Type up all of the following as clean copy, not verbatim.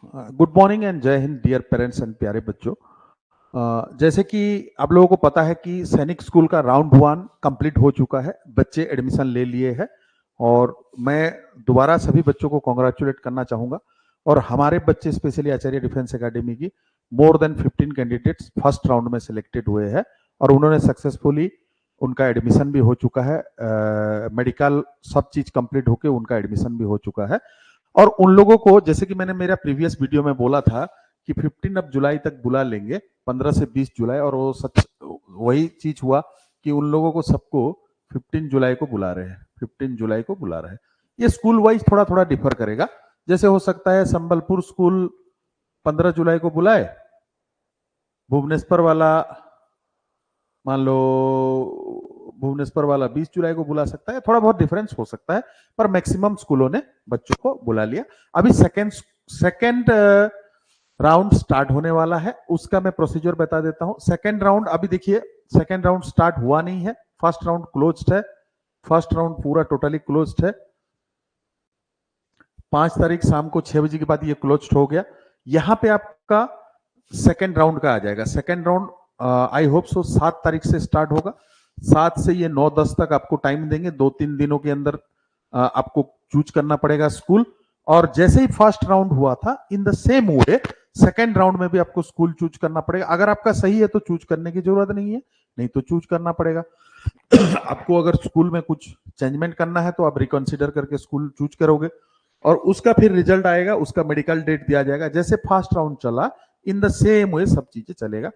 Good morning and जय Hind dear parents and प्यारे बच्चों। जैसे कि आप लोगों को पता है कि सैनिक स्कूल का राउंड 1 कंप्लीट हो चुका है, बच्चे एडमिशन ले लिए हैं और मैं दोबारा सभी बच्चों को कॉन्ग्रेचुलेट करना चाहूँगा। और हमारे बच्चे स्पेशली आचार्य डिफेंस एकेडमी की more than 15 candidates first round में सिलेक्टेड हुए हैं और उन्होंने सक्सेसफुली उनका एडमिशन भी हो चुका है, मेडिकल सब चीज़ कंप्लीट होकर उनका एडमिशन भी हो चुका है। और उन लोगों को, जैसे कि मैंने मेरा प्रीवियस वीडियो में बोला था कि 15 जुलाई तक बुला लेंगे, 15 से 20 जुलाई, और वो सच वही चीज हुआ कि उन लोगों को सबको 15 जुलाई को बुला रहे हैं, 15 जुलाई को बुला रहे हैं। ये स्कूल वाइज थोड़ा थोड़ा डिफर करेगा। जैसे हो सकता है संबलपुर स्कूल 15 जुलाई को बुलाए, भुवनेश्वर वाला मान लो भुवनेश्वर वाला 20 जुलाई को बुला सकता है, थोड़ा बहुत डिफरेंस हो सकता है, पर मैक्सिमम स्कूलों ने बच्चों को बुला लिया। अभी सेकेंड राउंड स्टार्ट होने वाला है, उसका मैं प्रोसीजर बता देता हूं। सेकेंड राउंड अभी देखिए, सेकेंड राउंड स्टार्ट हुआ नहीं है, फर्स्ट राउंड क्लोज्ड है, फर्स्ट राउंड पूरा टोटली क्लोज्ड है। 5 तारीख शाम को 6 बजे के बाद ये क्लोज्ड हो गया। यहां पे आपका सेकेंड राउंड का आ जाएगा। Second round I hope so 7 तारीख से स्टार्ट होगा, 7 से ये 9-10 तक आपको टाइम देंगे, 2-3 दिनों के अंदर आपको चूज करना पड़ेगा स्कूल। और जैसे ही फर्स्ट राउंड हुआ था, in the same way second round में भी आपको स्कूल चूज करना पड़ेगा। अगर आपका सही है तो चूज करने की जरूरत नहीं है, नहीं तो चूज करना पड़ेगा। आपको अगर स्कूल में कुछ चेंजमेंट करना है तो आप रिकंसिडर करके स्कूल चूज करोगे और उसका फिर रिजल्ट आएगा, उसका मेडिकल डेट दिया जाएगा। जैसे फर्स्ट राउंड चला, इन द सेम वे सब चीजें चलेगा।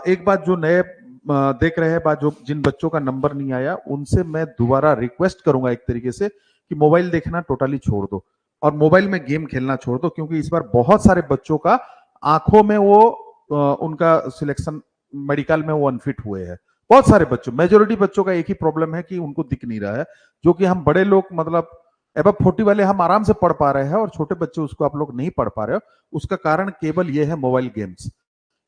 एक बात जो नए देख रहे हैं, बात जो जिन बच्चों का नंबर नहीं आया उनसे मैं दोबारा रिक्वेस्ट करूंगा एक तरीके से कि मोबाइल देखना टोटली छोड़ दो और मोबाइल में गेम खेलना छोड़ दो, क्योंकि इस बार बहुत सारे बच्चों का आंखों में वो उनका सिलेक्शन मेडिकल में वो अनफिट हुए हैं। बहुत सारे बच्चों, मेजोरिटी बच्चों का एक ही प्रॉब्लम है कि उनको दिख नहीं रहा है, जो कि हम बड़े लोग मतलब एबव 40 वाले हम आराम से पढ़ पा रहे हैं और छोटे बच्चे उसको आप लोग नहीं पढ़ पा रहे हो। उसका कारण केवल ये है मोबाइल गेम्स,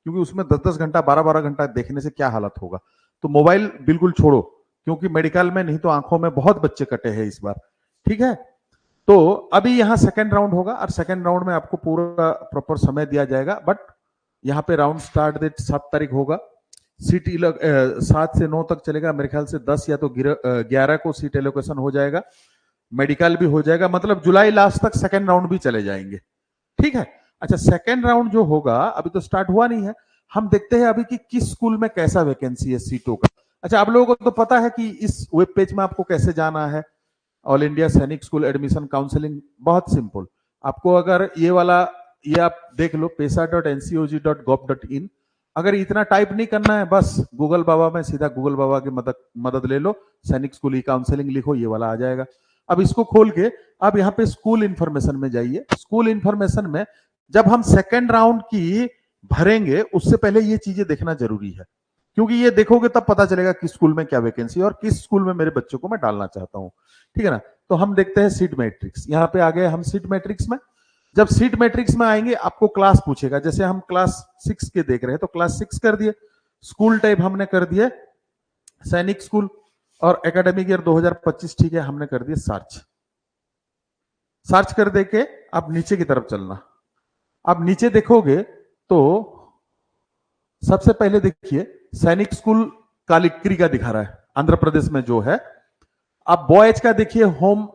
क्योंकि उसमें 10-10 घंटा 12-12 घंटा देखने से क्या हालत होगा। तो मोबाइल बिल्कुल छोड़ो, क्योंकि मेडिकल में नहीं तो आंखों में बहुत बच्चे कटे हैं इस बार। ठीक है, तो अभी यहाँ सेकेंड राउंड होगा और सेकेंड राउंड में आपको पूरा प्रॉपर समय दिया जाएगा। बट यहाँ पे राउंड स्टार्ट डेट 7 तारीख होगा, सीट 7 से 9 तक चलेगा, मेरे ख्याल से 10 या तो 11 को सीट एलोकेशन हो जाएगा, मेडिकल भी हो जाएगा, मतलब जुलाई लास्ट तक सेकेंड राउंड भी चले जाएंगे। ठीक है, अच्छा सेकेंड राउंड जो होगा, अभी तो स्टार्ट हुआ नहीं है, हम देखते हैं अभी कि किस स्कूल में कैसा वैकेंसी है सीटों का। अच्छा, आप लोगों को तो पता है कि इस वेब पेज में आपको कैसे जाना है, ऑल इंडिया सैनिक स्कूल एडमिशन काउंसलिंग। बहुत सिंपल, आपको अगर ये वाला ये आप देख लो, pesa.ncog.gov.in। अगर इतना टाइप नहीं करना है, बस गूगल बाबा में सीधा गूगल बाबा की मदद ले लो, सैनिक स्कूल ई काउंसलिंग लिखो, ये वाला आ जाएगा। अब इसको खोल के आप यहाँ पे स्कूल इंफॉर्मेशन में जाइए। स्कूल इंफॉर्मेशन में जब हम सेकेंड राउंड की भरेंगे, उससे पहले ये चीजें देखना जरूरी है, क्योंकि ये देखोगे तब पता चलेगा किस स्कूल में क्या वैकेंसी है और किस स्कूल में मेरे बच्चों को मैं डालना चाहता हूँ। ठीक है ना, तो हम देखते हैं सीट मैट्रिक्स। यहाँ पे आ गए हम सीट मैट्रिक्स में। जब सीट मैट्रिक्स में आएंगे, आपको क्लास पूछेगा, जैसे हम क्लास 6 के देख रहे हैं तो क्लास 6 कर दिए, स्कूल टाइप हमने कर दिए सैनिक स्कूल, और एकेडमिक ईयर 2025, ठीक है, हमने कर दिया सर्च। सर्च कर दे के आप नीचे की तरफ चलना। आप नीचे देखोगे तो सबसे पहले देखिए सैनिक स्कूल कालिक्री का दिखा रहा है, आंध्र प्रदेश में जो है। अब बॉयज का देखिए, होम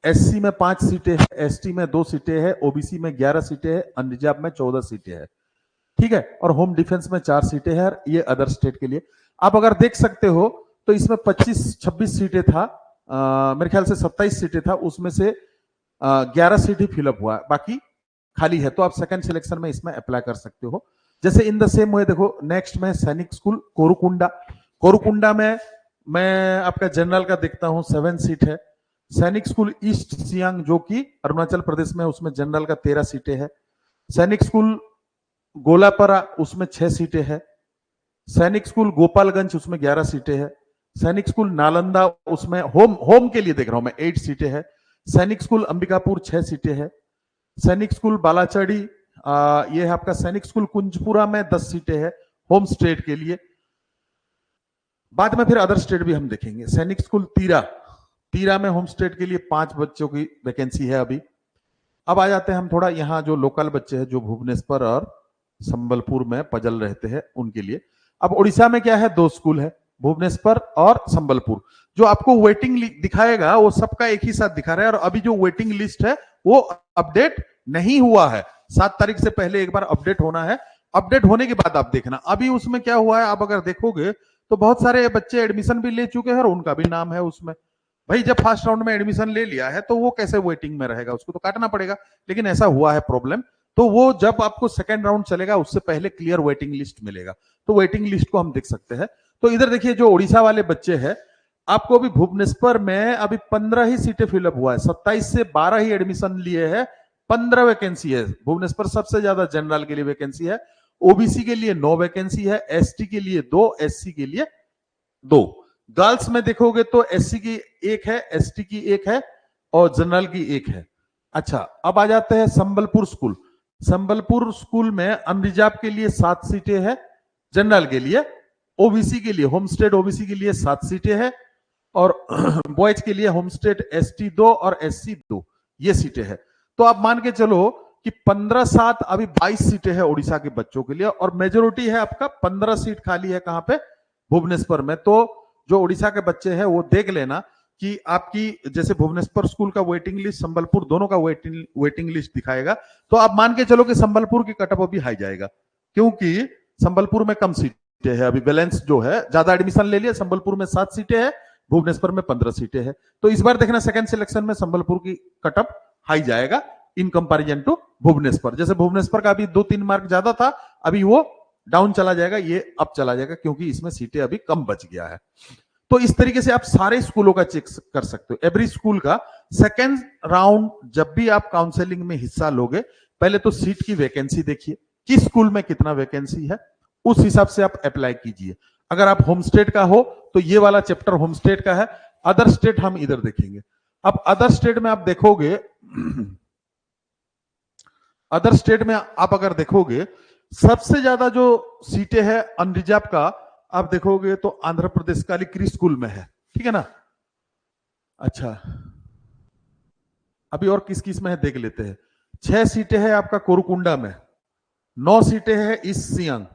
एससी में 5 सीटें हैं, एसटी में 2 सीटें हैं, ओबीसी में 11 सीटें हैं, अनरिजर्व में 14 सीटें हैं। ठीक है, और होम डिफेंस में 4 सीटें हैं, ये अदर स्टेट के लिए। आप अगर देख सकते हो तो इसमें 25-26 सीटें था, मेरे ख्याल से 27 सीटें था, उसमें से 11 सीट ही फिलअप हुआ है, बाकी खाली है। तो आप सेकंड सिलेक्शन में इसमें अप्लाई कर सकते हो। जैसे इन द सेम वे देखो, नेक्स्ट में सैनिक स्कूल कोरुकुंडा। कोरुकुंडा में मैं आपका जनरल का देखता हूं 7 सीट है। सैनिक स्कूल ईस्ट सियांग जो कि अरुणाचल प्रदेश में, उसमें जनरल का 13 सीटें है। सैनिक स्कूल गोलापरा, उसमें 6 सीटें है। सैनिक स्कूल गोपालगंज, उसमें 11 सीटें है। सैनिक स्कूल नालंदा, उसमें होम के लिए देख रहा हूं मैं, 8 सीटें है। सैनिक स्कूल अंबिकापुर 6 सीटें है। सैनिक स्कूल बालाचड़ी, ये है आपका सैनिक स्कूल कुंजपुरा में 10 सीटें है होम स्टेट के लिए। बाद में फिर अदर स्टेट भी हम देखेंगे। सैनिक स्कूल तीरा में होम स्टेट के लिए 5 बच्चों की वैकेंसी है अभी। अब आ जाते हैं हम थोड़ा यहाँ जो लोकल बच्चे हैं जो भुवनेश्वर और संबलपुर में पजल रहते हैं उनके लिए। अब उड़ीसा में क्या है, 2 स्कूल है, भुवनेश्वर और संबलपुर। जो आपको वेटिंग दिखाएगा वो सबका एक ही साथ दिखा रहा है, और अभी जो वेटिंग लिस्ट है वो अपडेट नहीं हुआ है। 7 तारीख से पहले एक बार अपडेट होना है, अपडेट होने के बाद आप देखना। अभी उसमें क्या हुआ है, आप अगर देखोगे तो बहुत सारे बच्चे एडमिशन भी ले चुके हैं और उनका भी नाम है उसमें। भाई जब फर्स्ट राउंड में एडमिशन ले लिया है तो वो कैसे वेटिंग में रहेगा, उसको तो काटना पड़ेगा। लेकिन ऐसा हुआ है प्रॉब्लम, तो वो जब आपको सेकंड राउंड चलेगा उससे पहले क्लियर वेटिंग लिस्ट मिलेगा, तो वेटिंग लिस्ट को हम देख सकते हैं। तो इधर देखिए जो उड़ीसा वाले बच्चे हैं, आपको अभी भुवनेश्वर में अभी 15 ही सीटें फिलअप हुआ है, 27 से 12 ही एडमिशन लिए हैं, 15 वैकेंसी है। भुवनेश्वर सबसे ज्यादा जनरल के लिए वैकेंसी है, ओबीसी के लिए 9 वैकेंसी है, एसटी के लिए 2, एससी के लिए 2। गर्ल्स में देखोगे तो एससी की 1 है, एसटी की 1 है और जनरल की 1 है। अच्छा, अब आ जाते हैं संबलपुर स्कूल। संबलपुर स्कूल में अनरिजर्व के लिए 7 सीटें हैं, जनरल के लिए, ओबीसी के लिए होमस्टेड ओबीसी के लिए 7 सीटें हैं, और बॉयज के लिए होमस्टेड एसटी 2 और एससी 2, ये सीटें हैं। तो आप मान के चलो कि 15-7 अभी 22 सीटें हैं उड़ीसा के बच्चों के लिए, और मेजोरिटी है आपका 15 सीट खाली है कहां पे, भुवनेश्वर में। तो जो उड़ीसा के बच्चे हैं वो देख लेना कि आपकी जैसे भुवनेश्वर स्कूल का वेटिंग लिस्ट, संबलपुर दोनों का वेटिंग लिस्ट दिखाएगा, तो आप मान के चलो कि संबलपुर की कटअप अभी हाई जाएगा, क्योंकि संबलपुर में कम सीटें है, अभी बैलेंस जो है ज्यादा एडमिशन ले लिया, संबलपुर में 7 सीटें है, भुवनेश्वर में 15 सीटें है। तो इस बार देखना सेकंड सिलेक्शन में संबलपुर की कटअप हाई जाएगा इन कंपैरिजन टू भुवनेश्वर। जैसे भुवनेश्वर का अभी 2-3 मार्क ज्यादा था, अभी वो डाउन चला जाएगा, ये अप चला जाएगा, क्योंकि इसमें सीटें अभी कम बच गया है। तो इस तरीके से आप सारे स्कूलों का चेक कर सकते हो, एवरी स्कूल का। सेकेंड राउंड जब भी आप काउंसलिंग में हिस्सा लोगे, पहले तो सीट की वैकेंसी देखिए, किस स्कूल में कितना वैकेंसी है, उस हिसाब से आप अप्लाई कीजिए। अगर आप होम स्टेट का हो तो ये वाला चैप्टर होम स्टेट का है, अदर स्टेट हम इधर देखेंगे। अब अदर स्टेट में आप देखोगे, अदर स्टेट में आप अगर देखोगे, सबसे ज्यादा जो सीटें हैं अनरिजर्व का आप देखोगे तो आंध्र प्रदेश का अलीक्री स्कूल में है, ठीक है ना। अच्छा, अभी और किस किस में है देख लेते हैं। 6 सीटें हैं आपका कोरुकुंडा में, 9 सीटें हैं ईस्ट सियांग,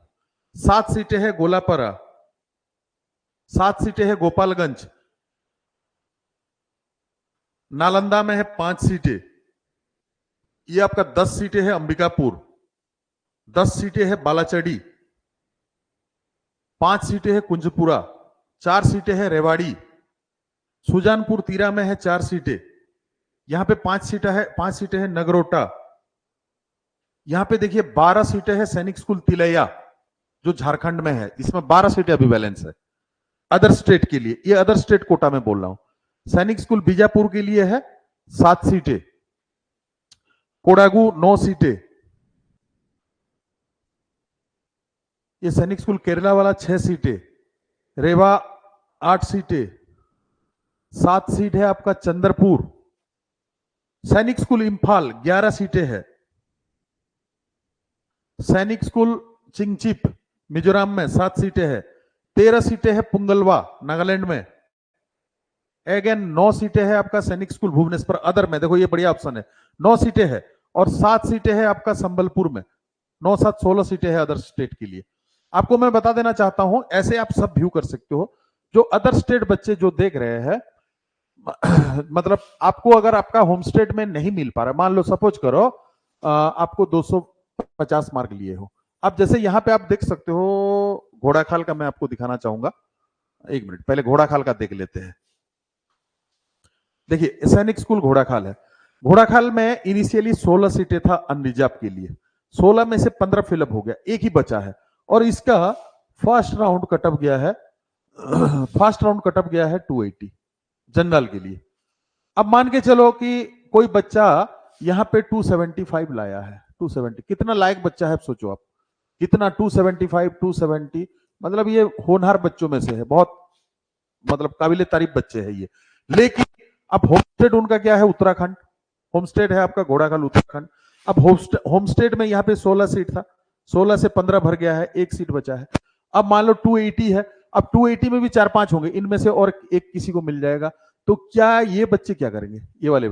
7 सीटें हैं गोलापरा, 7 सीटें हैं गोपालगंज, नालंदा में है 5 सीटें, ये आपका 10 सीटें है अंबिकापुर, 10 सीटें है बालाचड़ी, 5 सीटें है कुंजपुरा, 4 सीटें है रेवाड़ी, सुजानपुर तीरा में है 4 सीटें, यहां पे 5 सीटें है नगरोटा, यहां पे देखिए 12 सीटें है सैनिक स्कूल तिलैया जो झारखंड में है, इसमें 12 सीटें अभी बैलेंस है अदर स्टेट के लिए, ये अदर स्टेट कोटा में बोल रहा हूं। सैनिक स्कूल बीजापुर के लिए है 7 सीटें, कोडागू 9 सीटें, ये सैनिक स्कूल केरला वाला 6 सीटें, रेवा 8 सीटें, 7 सीट है आपका चंद्रपुर, सैनिक स्कूल इंफाल 11 सीटें है, सैनिक स्कूल चिंगचिप मिजोरम में 7 सीटें है, 13 सीटें है पुंगलवा नागालैंड में, अगेन 9 सीटें है आपका सैनिक स्कूल भुवनेश्वर अदर में, देखो ये बढ़िया ऑप्शन है, 9 सीटें है, और 7 सीटें है आपका संबलपुर में, 9-7 16 सीटें है अदर स्टेट के लिए। आपको मैं बता देना चाहता हूं, ऐसे आप सब व्यू कर सकते हो। जो अदर स्टेट बच्चे जो देख रहे हैं, मतलब आपको अगर आपका होम स्टेट में नहीं मिल पा रहा, मान लो सपोज करो आपको 250 मार्क लिए हो, अब जैसे यहाँ पे आप देख सकते हो, घोड़ाखाल का मैं आपको दिखाना चाहूंगा, 1 मिनट पहले घोड़ाखाल का देख लेते हैं। देखिए सैनिक स्कूल घोड़ाखाल है, घोड़ाखाल में इनिशियली 16 सीटें था अनरिजर्व के लिए, 16 में से 15 फिलअप हो गया, एक ही बचा है, और इसका फर्स्ट राउंड कटअप गया है, फर्स्ट राउंड कटअप गया है 280 जनरल के लिए। अब मान के चलो कि कोई बच्चा यहाँ पे 275 लाया है, 270 कितना लायक बच्चा है, सोचो आप कितना, 275 270, मतलब ये होनहार बच्चों में से है, बहुत मतलब काबिले तारीफ बच्चे हैं ये। लेकिन अब होम स्टेट उनका क्या है, उत्तराखंड, होम स्टेट है आपका घोड़ाखाल उत्तराखंड। अब होम स्टेट में यहाँ पे 16 सीट था, 16 से 15 भर गया है, 1 सीट बचा है। अब मान लो 280 है, अब 280 में भी 4-5 होंगे, इनमें से और एक किसी को मिल जाएगा, तो क्या ये बच्चे क्या करेंगे, ये वाले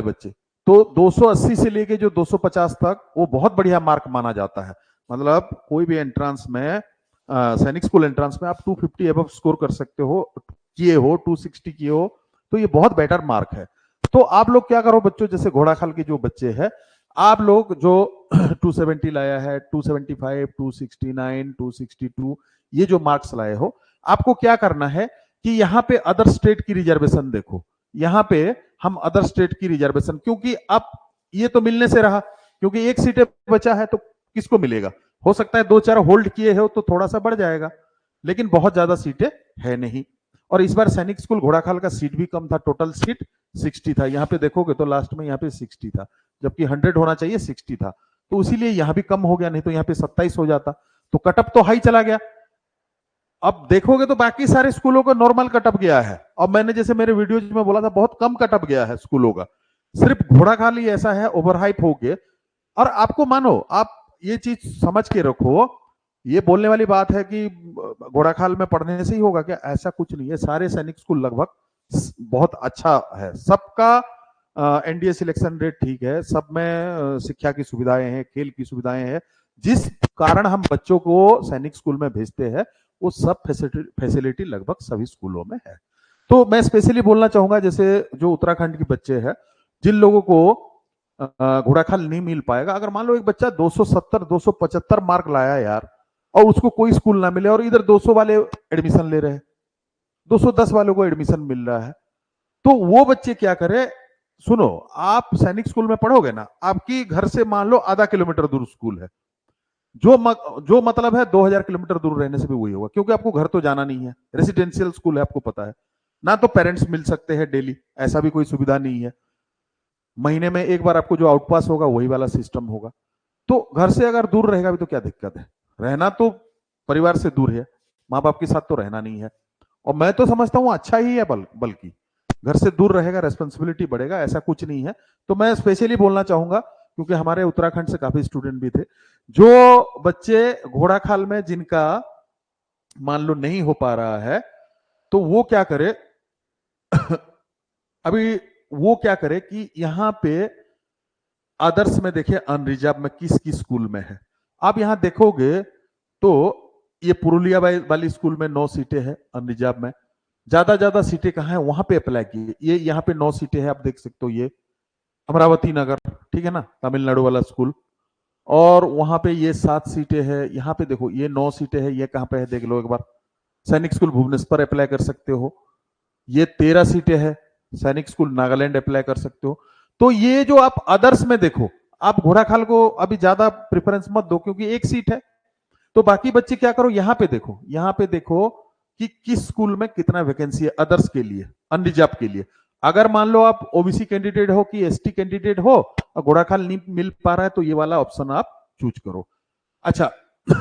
बच्चे तो 280 से लेके जो 250 तक वो बहुत बढ़िया मार्क माना जाता है। मतलब कोई भी एंट्रांस में, सैनिक स्कूल एंट्रांस में आप 250 एबव स्कोर कर सकते हो, किए हो, 260 किए हो, तो ये बहुत बेटर मार्क है। तो आप लोग क्या करो बच्चों, जैसे घोड़ाखाल के जो बच्चे हैं, आप लोग जो 270 लाया है, 275, 269, 262, ये जो मार्क्स लाए हो, आपको क्या करना है कि यहाँ पे अदर स्टेट की रिजर्वेशन देखो। यहाँ पे हम अदर स्टेट की रिजर्वेशन, क्योंकि अब ये तो मिलने से रहा, क्योंकि एक सीटें बचा है तो किसको मिलेगा। हो सकता है 2-4 होल्ड किए हो तो थोड़ा सा बढ़ जाएगा, लेकिन बहुत ज्यादा सीटें है नहीं। और इस बार सैनिक स्कूल घोड़ाखाल का सीट भी कम था, टोटल सीट 60 था। यहाँ पे देखोगे तो लास्ट में यहाँ पे 60 था, जबकि 100 होना चाहिए, 60 था। तो इसीलिए यहाँ भी कम हो गया, नहीं तो यहाँ पे 27 हो जाता। तो कटअप तो हाई चला गया। अब देखोगे तो बाकी सारे स्कूलों का नॉर्मल कटअप गया है। अब मैंने जैसे मेरे वीडियोज में बोला था, बहुत कम कटअप गया है स्कूलों का। सिर्फ घोड़ाखाल ही ऐसा है ओवरहाइप हो गए। और आपको मानो, आप ये चीज समझ के रखो, ये बोलने वाली बात है कि घोड़ाखाल में पढ़ने से ही होगा क्या, ऐसा कुछ नहीं है। सारे सैनिक स्कूल लगभग बहुत अच्छा है, सबका एनडीए सिलेक्शन रेट ठीक है, सब में शिक्षा की सुविधाएं हैं, खेल की सुविधाएं हैं। जिस कारण हम बच्चों को सैनिक स्कूल में भेजते हैं, वो सब फैसिलिटी लगभग सभी स्कूलों में है। तो मैं स्पेशली बोलना चाहूंगा, जैसे जो उत्तराखंड के बच्चे हैं, जिन लोगों को घोड़ाखाल नहीं मिल पाएगा, अगर मान लो एक बच्चा 270 275 मार्क लाया यार, और उसको कोई स्कूल ना मिले, और इधर 200 वाले एडमिशन ले रहे हैं, 210 वालों को एडमिशन मिल रहा है, तो वो बच्चे क्या करे। सुनो, आप सैनिक स्कूल में पढ़ोगे ना, आपकी घर से मान लो आधा किलोमीटर दूर स्कूल है, जो मतलब है 2000 किलोमीटर दूर रहने से भी वही होगा, क्योंकि आपको घर तो जाना नहीं है, रेसिडेंशियल स्कूल है, आपको पता है ना। तो पेरेंट्स मिल सकते हैं डेली, ऐसा भी कोई सुविधा नहीं है। महीने में एक बार आपको जो आउटपास होगा वही वाला सिस्टम होगा। तो घर से अगर दूर रहेगा भी तो क्या दिक्कत है, रहना तो परिवार से दूर है, माँ बाप के साथ तो रहना नहीं है। और मैं तो समझता हूँ अच्छा ही है, बल्कि घर से दूर रहेगा, रेस्पॉन्सिबिलिटी बढ़ेगा, ऐसा कुछ नहीं है। तो मैं स्पेशली बोलना चाहूंगा, क्योंकि हमारे उत्तराखंड से काफी स्टूडेंट भी थे, जो बच्चे घोड़ाखाल में जिनका मान लो नहीं हो पा रहा है, तो वो क्या करे अभी वो क्या करे कि यहाँ पे आदर्श में देखे अनरिजर्व में किस किस स्कूल में है। आप यहाँ देखोगे तो ये पुरुलिया वाली स्कूल में 9 सीटें हैं अनरिजर्व में। ज्यादा सीटें कहाँ है, वहां पे अप्लाई किए, ये यहाँ पे 9 सीटें हैं, आप देख सकते हो। ये अमरावती नगर, ठीक है ना, तमिलनाडु वाला स्कूल। और वहां पे ये 7 सीटें हैं। यहाँ पे देखो ये 9 सीटें हैं, ये कहाँ पे है देख लो एक बार। सैनिक स्कूल भुवनेश्वर अप्लाई कर सकते हो। ये 13 सीटें हैं, सैनिक स्कूल नागालैंड अप्लाई कर सकते हो। तो ये जो आप अदर्स में देखो, आप घोड़ाखाल को अभी ज्यादा प्रेफरेंस मत दो, क्योंकि एक सीट है। तो बाकी बच्चे क्या करो, यहाँ पे देखो, यहाँ पे देखो कि किस स्कूल में कितना वैकेंसी है अदर्स के लिए, अनरिजर्व के लिए। अगर मान लो आप ओबीसी कैंडिडेट हो कि एसटी कैंडिडेट हो और घोड़ाखाल नहीं मिल पा रहा है, तो ये वाला ऑप्शन आप चूज करो। अच्छा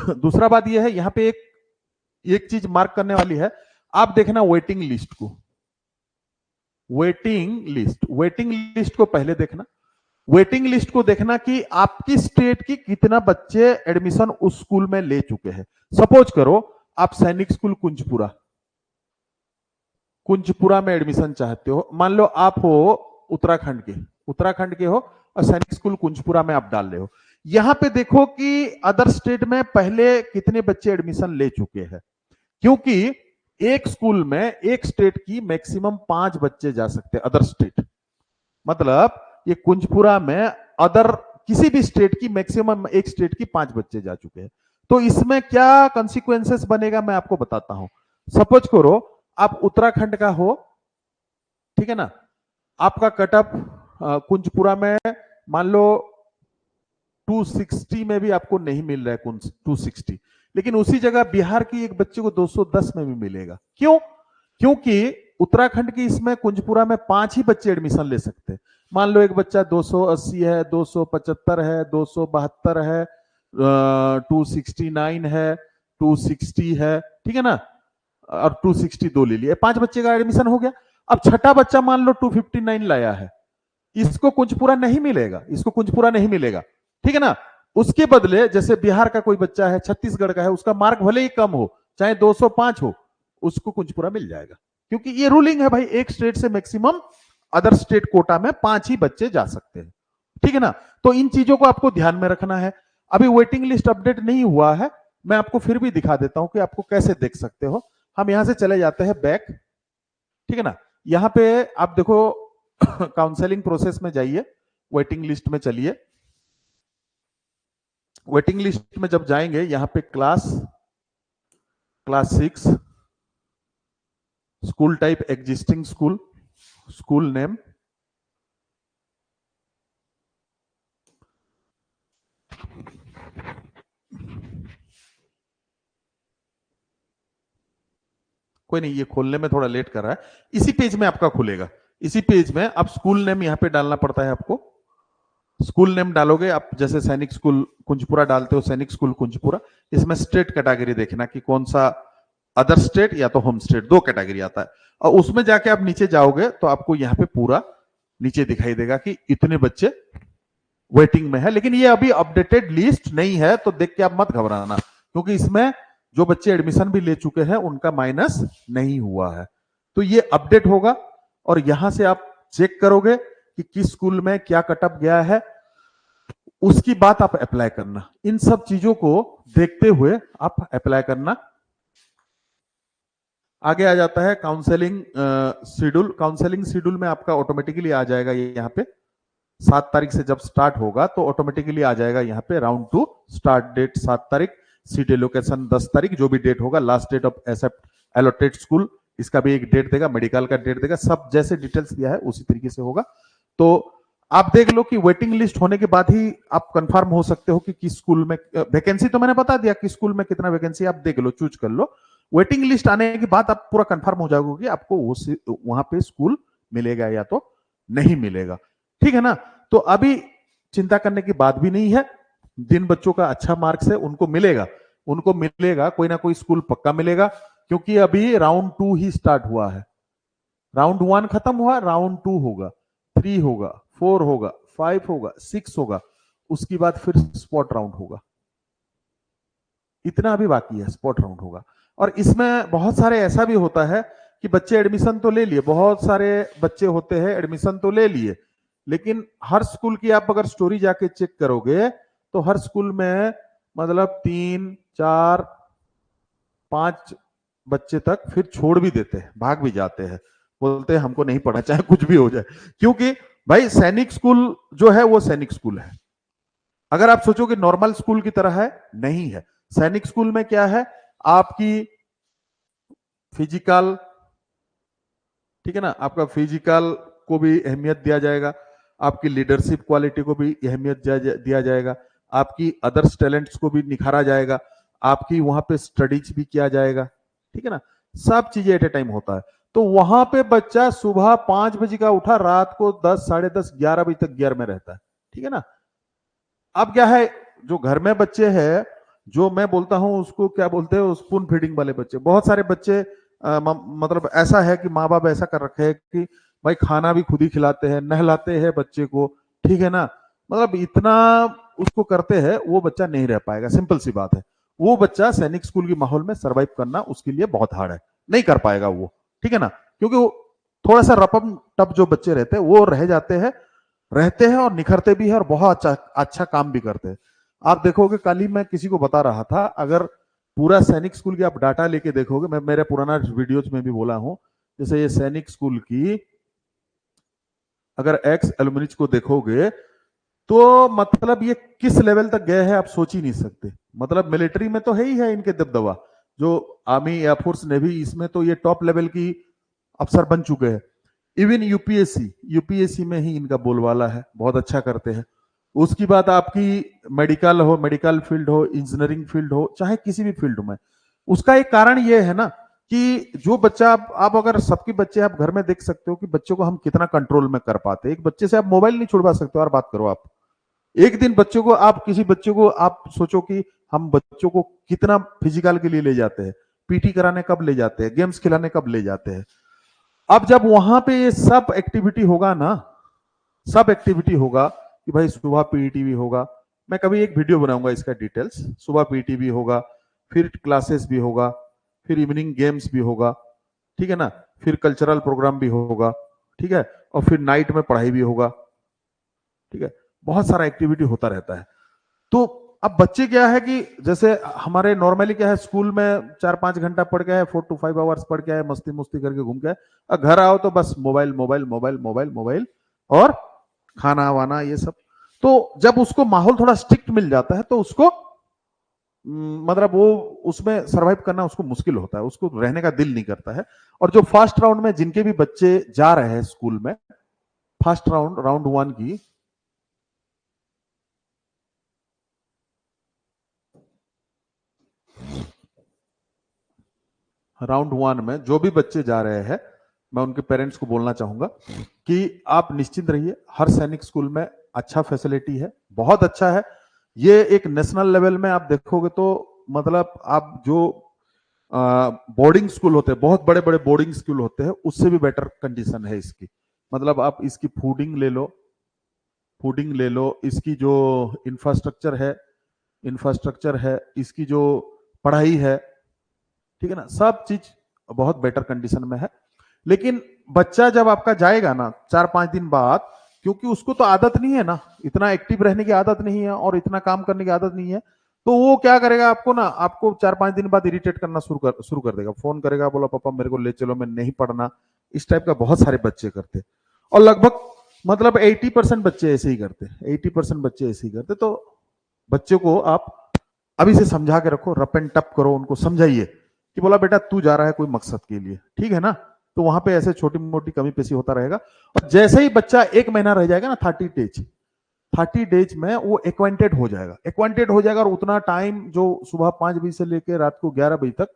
दूसरा बात ये है, यहाँ पे एक चीज मार्क करने वाली है, आप देखना वेटिंग लिस्ट को। वेटिंग लिस्ट को पहले देखना। वेटिंग लिस्ट को देखना कि आपकी स्टेट की कितना बच्चे एडमिशन उस स्कूल में ले चुके हैं। सपोज करो आप सैनिक स्कूल कुंजपुरा में एडमिशन चाहते हो, मान लो आप हो उत्तराखंड के हो और सैनिक स्कूल कुंजपुरा में आप डाल रहे हो। यहां पे देखो कि अदर स्टेट में पहले कितने बच्चे एडमिशन ले चुके हैं, क्योंकि एक स्कूल में एक स्टेट की मैक्सिमम 5 बच्चे जा सकते हैं। अदर स्टेट मतलब ये कुंजपुरा में अदर किसी भी स्टेट की मैक्सिमम एक स्टेट की 5 बच्चे जा चुके हैं। तो इसमें क्या कॉन्सिक्वेंसेस बनेगा मैं आपको बताता हूं। सपोज करो आप उत्तराखंड का हो, ठीक है ना, आपका कटअप कुंजपुरा में मान लो 260 में भी आपको नहीं मिल रहा है 260, लेकिन उसी जगह बिहार की एक बच्चे को 210 में भी मिलेगा। क्यों? क्योंकि उत्तराखंड की इसमें कुंजपुरा में 5 ही बच्चे एडमिशन ले सकते हैं। मान लो एक बच्चा 280 है, 275 है, 272 है, 269 है, 260 है, ठीक है ना, और 262 ले लिया, 5 बच्चे का एडमिशन हो गया। अब छठा बच्चा मान लो 259 लाया है, इसको कुंजपुरा नहीं मिलेगा, ठीक है ना। उसके बदले जैसे बिहार का कोई बच्चा है, छत्तीसगढ़ का है, उसका मार्क भले ही कम हो, चाहे 205 हो, उसको कुंजपुरा मिल जाएगा, क्योंकि ये रूलिंग है भाई, एक स्टेट से मैक्सिमम अदर स्टेट कोटा में 5 ही बच्चे जा सकते हैं, ठीक है ना। तो इन चीजों को आपको ध्यान में रखना है। अभी वेटिंग लिस्ट अपडेट नहीं हुआ है, मैं आपको फिर भी दिखा देता हूं कि आपको कैसे देख सकते हो। हम यहां से चले जाते हैं बैक, ठीक है ना। यहां पे आप देखो काउंसलिंग प्रोसेस में जाइए, वेटिंग लिस्ट में चलिए। वेटिंग लिस्ट में जब जाएंगे यहां पे class 6, school type existing school, school name, कोई नहीं, ये खोलने में थोड़ा लेट कर रहा है। इसी पेज में आपका खुलेगा, इसी पेज में अब स्कूल नेम यहां पे डालना पड़ता है आपको। स्कूल नेम डालोगे आप, जैसे सैनिक स्कूल कुंजपुरा डालते हो, सैनिक स्कूल कुंजपुरा। इसमें स्टेट कैटेगरी देखना कि कौन सा, अदर स्टेट या तो होम स्टेट, 2 कैटेगरी आता है। और उसमें जाके आप नीचे जाओगे तो आपको यहाँ पे पूरा नीचे दिखाई देगा कि इतने बच्चे वेटिंग में है। लेकिन ये अभी अपडेटेड लिस्ट नहीं है, तो देख के आप मत घबराना, क्योंकि इसमें जो बच्चे एडमिशन भी ले चुके हैं उनका माइनस नहीं हुआ है। तो ये अपडेट होगा और यहां से आप चेक करोगे कि किस स्कूल में क्या कटअप गया है, उसकी बात आप अप्लाई करना। इन सब चीजों को देखते हुए आप अप्लाई करना। आगे आ जाता है काउंसलिंग शेड्यूल। काउंसलिंग शेड्यूल में आपका ऑटोमेटिकली आ जाएगा ये यहाँ पे 7 तारीख से जब स्टार्ट होगा तो ऑटोमेटिकली आ जाएगा यहाँ पे राउंड 2 स्टार्ट डेट 7 तारीख, सीट एलोकेशन 10 तारीख, जो भी डेट होगा, last date of except allotted school, इसका भी एक डेट देगा, मेडिकल का डेट देगा, सब जैसे डिटेल्स दिया है उसी तरीके से होगा। तो आप देख लो कि वेटिंग लिस्ट होने के बाद ही आप कंफर्म हो सकते हो कि किस स्कूल में वैकेंसी, तो मैंने बता दिया किस स्कूल में कितना वैकेंसी, आप देख लो, चूज कर लो। वेटिंग लिस्ट आने के बाद आप पूरा कंफर्म हो जाओगे कि आपको वहां पे स्कूल मिलेगा या तो नहीं मिलेगा, ठीक है ना। तो अभी चिंता करने की बात भी नहीं है, जिन बच्चों का अच्छा मार्क्स है उनको मिलेगा, कोई ना कोई स्कूल पक्का मिलेगा, क्योंकि अभी राउंड 2 ही स्टार्ट हुआ है। राउंड 1 खत्म हुआ, राउंड 2 होगा, 3 होगा, 4 होगा, 5 होगा, 6 होगा, उसके बाद फिर स्पॉट राउंड होगा। इतना अभी बाकी है, स्पॉट राउंड होगा। और इसमें बहुत सारे ऐसा भी होता है कि बच्चे एडमिशन तो ले लिए, बहुत सारे बच्चे होते हैं एडमिशन तो ले लिए, लेकिन हर स्कूल की आप अगर स्टोरी जाके चेक करोगे तो हर स्कूल में मतलब 3, 4, 5 बच्चे तक फिर छोड़ भी देते हैं, भाग भी जाते हैं, बोलते हैं हमको नहीं पढ़ा, चाहे कुछ भी हो जाए। क्योंकि भाई सैनिक स्कूल जो है वो सैनिक स्कूल है। अगर आप सोचोगे नॉर्मल स्कूल की तरह है, नहीं है। सैनिक स्कूल में क्या है, आपकी फिजिकल, ठीक है ना, आपका फिजिकल को भी अहमियत दिया जाएगा, आपकी लीडरशिप क्वालिटी को भी अहमियत दिया जाएगा, आपकी अदर्स टैलेंट्स को भी निखारा जाएगा, आपकी वहां पे स्टडीज भी किया जाएगा, ठीक है ना। सब चीजें एट ए टाइम होता है। तो वहां पे बच्चा सुबह 5 बजे का उठा, रात को 10, साढ़े 10, 11 बजे तक गियर में रहता है, ठीक है ना। अब क्या है, जो घर में बच्चे हैं, जो मैं बोलता हूं उसको क्या बोलते हैं, स्पून फीडिंग वाले बच्चे, बहुत सारे बच्चे मतलब ऐसा है कि माँ बाप ऐसा कर रखे हैं कि भाई खाना भी खुद ही खिलाते हैं, नहलाते हैं बच्चे को, ठीक है ना। मतलब इतना उसको करते हैं, वो बच्चा नहीं रह पाएगा, सिंपल सी बात है। वो बच्चा सैनिक स्कूल के माहौल में सर्वाइव करना उसके लिए बहुत हार्ड है, नहीं कर पाएगा वो, ठीक है ना। क्योंकि वो थोड़ा सा रपम टप जो बच्चे रहते हैं वो रह जाते हैं, और निखरते भी है और बहुत अच्छा काम भी करते हैं। आप देखोगे, कल ही मैं किसी को बता रहा था, अगर पूरा सैनिक स्कूल की आप डाटा लेके देखोगे, मैं मेरे पुराना वीडियोज में भी बोला हूं, जैसे ये सैनिक स्कूल की अगर एक्स एलुमनिज को देखोगे तो मतलब ये किस लेवल तक गए हैं आप सोच ही नहीं सकते। मतलब मिलिट्री में तो है ही है इनके दबदबा, जो आर्मी, एयरफोर्स, नेवी, इसमें तो ये टॉप लेवल की अफसर बन चुके हैं। इवन यूपीएससी में ही इनका बोलबाला है, बहुत अच्छा करते हैं। उसकी बात आपकी मेडिकल हो, मेडिकल फील्ड हो, इंजीनियरिंग फील्ड हो, चाहे किसी भी फील्ड में, उसका एक कारण ये है ना कि जो बच्चा आप अगर सबके बच्चे आप घर में देख सकते हो कि बच्चों को हम कितना कंट्रोल में कर पाते हैं। एक बच्चे से आप मोबाइल नहीं छुड़वा सकते, और बात करो आप एक दिन बच्चों को, आप किसी बच्चे को आप सोचो कि हम बच्चों को कितना फिजिकल के लिए ले जाते हैं, पीटी कराने कब ले जाते हैं, गेम्स खिलाने कब ले जाते हैं। अब जब वहां पे ये सब एक्टिविटी होगा ना, सब एक्टिविटी होगा कि भाई सुबह पीटी भी होगा, मैं कभी एक वीडियो बनाऊंगा इसका डिटेल्स, सुबह पीटी भी होगा, फिर क्लासेस भी होगा, फिर इवनिंग गेम्स भी होगा, ठीक है ना, फिर कल्चरल प्रोग्राम भी होगा, ठीक है, और फिर नाइट में पढ़ाई भी होगा, ठीक है, बहुत सारा एक्टिविटी होता रहता है। तो अब बच्चे क्या है कि जैसे हमारे नॉर्मली क्या है, स्कूल में 4-5 घंटा पढ़ के आए, 4 to 5 आवर्स पढ़ के आए, मस्ती मुस्ती करके घूम के आए, और घर आओ तो बस mobile mobile mobile mobile mobile और खाना वाना ये सब। तो जब उसको माहौल थोड़ा स्ट्रिक्ट मिल जाता है तो उसको मतलब वो उसमें सरवाइव करना उसको मुश्किल होता है, उसको रहने का दिल नहीं करता है। और जो फर्स्ट राउंड में जिनके भी बच्चे जा रहे हैं स्कूल में, फर्स्ट राउंड राउंड 1 की राउंड 1 में जो भी बच्चे जा रहे हैं, मैं उनके पेरेंट्स को बोलना चाहूंगा कि आप निश्चिंत रहिए, हर सैनिक स्कूल में अच्छा फैसिलिटी है, बहुत अच्छा है। ये एक नेशनल लेवल में आप देखोगे तो मतलब आप जो बोर्डिंग स्कूल होते हैं, बहुत बड़े बड़े बोर्डिंग स्कूल होते हैं, उससे भी बेटर कंडीशन है इसकी। मतलब आप इसकी फूडिंग ले लो, इसकी जो इंफ्रास्ट्रक्चर है, इसकी जो पढ़ाई है, ठीक है ना, सब चीज बहुत बेटर कंडीशन में है। लेकिन बच्चा जब आपका जाएगा ना 4-5 दिन बाद, क्योंकि उसको तो आदत नहीं है ना, इतना एक्टिव रहने की आदत नहीं है और इतना काम करने की आदत नहीं है, तो वो क्या करेगा, आपको 4-5 दिन बाद इरिटेट करना शुरू कर देगा, फोन करेगा, बोला पापा मेरे को ले चलो, मैं नहीं पढ़ना। इस टाइप का बहुत सारे बच्चे करते, और लगभग मतलब 80% बच्चे ऐसे ही करते, 80% बच्चे ऐसे ही करते। तो बच्चे को आप अभी से समझा के रखो, रप एंड टप करो, उनको समझाइए कि बोला बेटा तू जा रहा है कोई मकसद के लिए, ठीक है ना। तो वहां पे ऐसे छोटी मोटी कमी पेशी होता रहेगा, और जैसे ही बच्चा 1 महीना रह जाएगा ना, 30 डेज में वो एक्वांटेड हो जाएगा, और उतना टाइम जो सुबह 5 बजे से लेकर रात को 11 बजे तक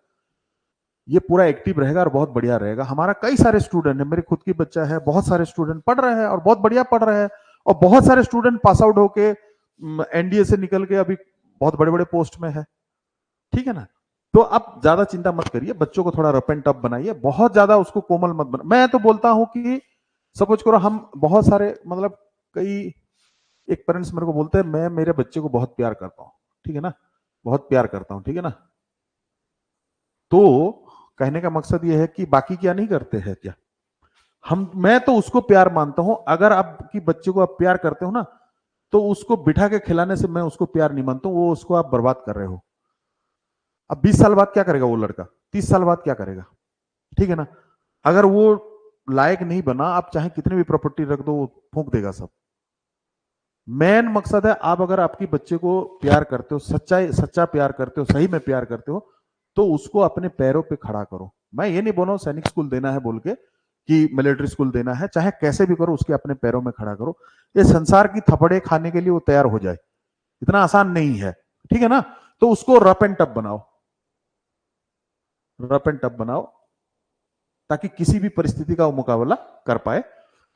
ये पूरा एक्टिव रहेगा और बहुत बढ़िया रहेगा। हमारा कई सारे स्टूडेंट है, मेरे खुद की बच्चा है, बहुत सारे स्टूडेंट पढ़ रहे हैं और बहुत बढ़िया पढ़ रहे हैं, और बहुत सारे स्टूडेंट पास आउट होके एनडीए से निकल के अभी बहुत बड़े बड़े पोस्ट में है, ठीक है ना। तो आप ज्यादा चिंता मत करिए, बच्चों को थोड़ा रफ एंड टफ बनाइए, बहुत ज्यादा उसको कोमल मत बना। मैं तो बोलता हूं कि सपोज करो हम बहुत सारे मतलब कई एक पेरेंट्स मेरे को बोलते हैं मैं मेरे बच्चे को बहुत प्यार करता हूँ, ठीक है ना, बहुत प्यार करता हूँ, ठीक है ना। तो कहने का मकसद ये है कि बाकी क्या नहीं करते हैं क्या, मैं तो उसको प्यार मानता हूं। अगर आपकी बच्चे को आप प्यार करते हो ना, तो उसको बिठा के खिलाने से मैं उसको प्यार नहीं मानता हूं, वो उसको आप बर्बाद कर रहे हो। अब 20 साल बाद क्या करेगा वो लड़का, 30 साल बाद क्या करेगा, ठीक है ना। अगर वो लायक नहीं बना, आप चाहे कितनी भी प्रॉपर्टी रख दो, वो फूंक देगा सब। मेन मकसद है, आप अगर आपकी बच्चे को प्यार करते हो, सच्चा प्यार करते हो, सही में प्यार करते हो, तो उसको अपने पैरों पे खड़ा करो। मैं ये नहीं बोल रहा हूं सैनिक स्कूल देना है बोल के कि मिलिट्री स्कूल देना है, चाहे कैसे भी करो, उसके अपने पैरों में खड़ा करो। ये संसार की थपड़े खाने के लिए वो तैयार हो जाए, इतना आसान नहीं है, ठीक है ना। तो उसको रफ एंड टफ बनाओ, रफ एंड टफ बनाओ, ताकि किसी भी परिस्थिति का वो मुकाबला कर पाए।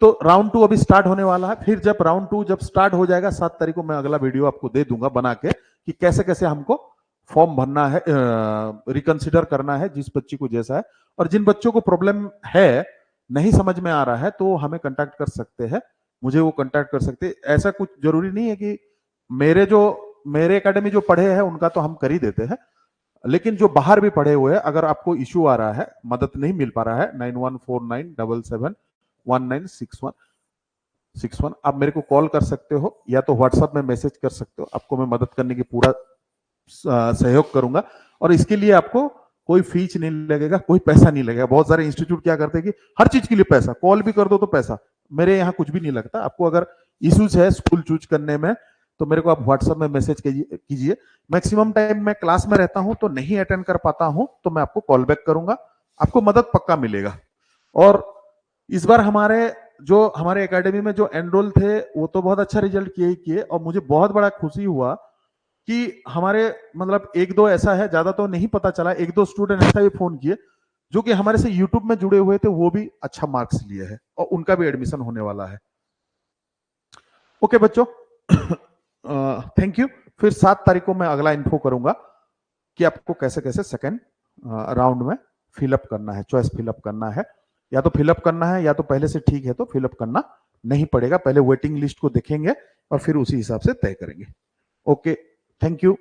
तो राउंड 2 अभी स्टार्ट होने वाला है, फिर जब राउंड 2 जब स्टार्ट हो जाएगा 7 तारीख को, मैं अगला वीडियो आपको दे दूंगा बना के कि कैसे कैसे हमको फॉर्म भरना है, रिकंसिडर करना है, जिस बच्ची को जैसा है। और जिन बच्चों को प्रॉब्लम है, नहीं समझ में आ रहा है, तो हमें कांटेक्ट कर सकते हैं, मुझे वो कांटेक्ट कर सकते हैं। ऐसा कुछ जरूरी नहीं है कि मेरे एकेडमी जो पढ़े हैं उनका तो हम कर ही देते हैं, लेकिन जो बाहर भी पढ़े हुए हैं, अगर आपको इश्यू आ रहा है, मदद नहीं मिल पा रहा है, 9149771961 आप मेरे को कॉल कर सकते हो, या तो व्हाट्सएप में मैसेज कर सकते हो, आपको मैं मदद करने की पूरा सहयोग करूंगा। और इसके लिए आपको कोई फीस नहीं लगेगा, कोई पैसा नहीं लगेगा। बहुत सारे इंस्टीट्यूट क्या करते हैं कि हर चीज के लिए पैसा, कॉल भी कर दो तो पैसा, मेरे यहाँ कुछ भी नहीं लगता। आपको अगर इश्यूज है स्कूल चूज करने में, तो मेरे को आप व्हाट्सएप में मैसेज कीजिए। मैक्सिमम टाइम मैं क्लास में रहता हूं, तो नहीं अटेंड कर पाता हूं, तो मैं आपको कॉल बैक करूंगा, आपको मदद पक्का मिलेगा। और इस बार हमारे एकेडमी में जो एनरोल थे, वो तो बहुत अच्छा रिजल्ट किए ही किए, और मुझे बहुत बड़ा खुशी हुआ कि हमारे मतलब एक दो ऐसा है, ज्यादा तो नहीं पता चला, एक दो स्टूडेंट ऐसा भी फोन किए जो कि हमारे से यूट्यूब में जुड़े हुए थे, वो भी अच्छा मार्क्स लिए हैं और उनका भी एडमिशन होने वाला है। ओके बच्चों, थैंक यू। फिर 7 तारीख को मैं अगला इन्फो करूंगा कि आपको कैसे कैसे सेकेंड राउंड में फिलअप करना है, चॉइस फिलअप करना है, या तो फिलअप करना है, या तो पहले से ठीक है तो फिलअप करना नहीं पड़ेगा। पहले वेटिंग लिस्ट को देखेंगे और फिर उसी हिसाब से तय करेंगे। Okay, thank you.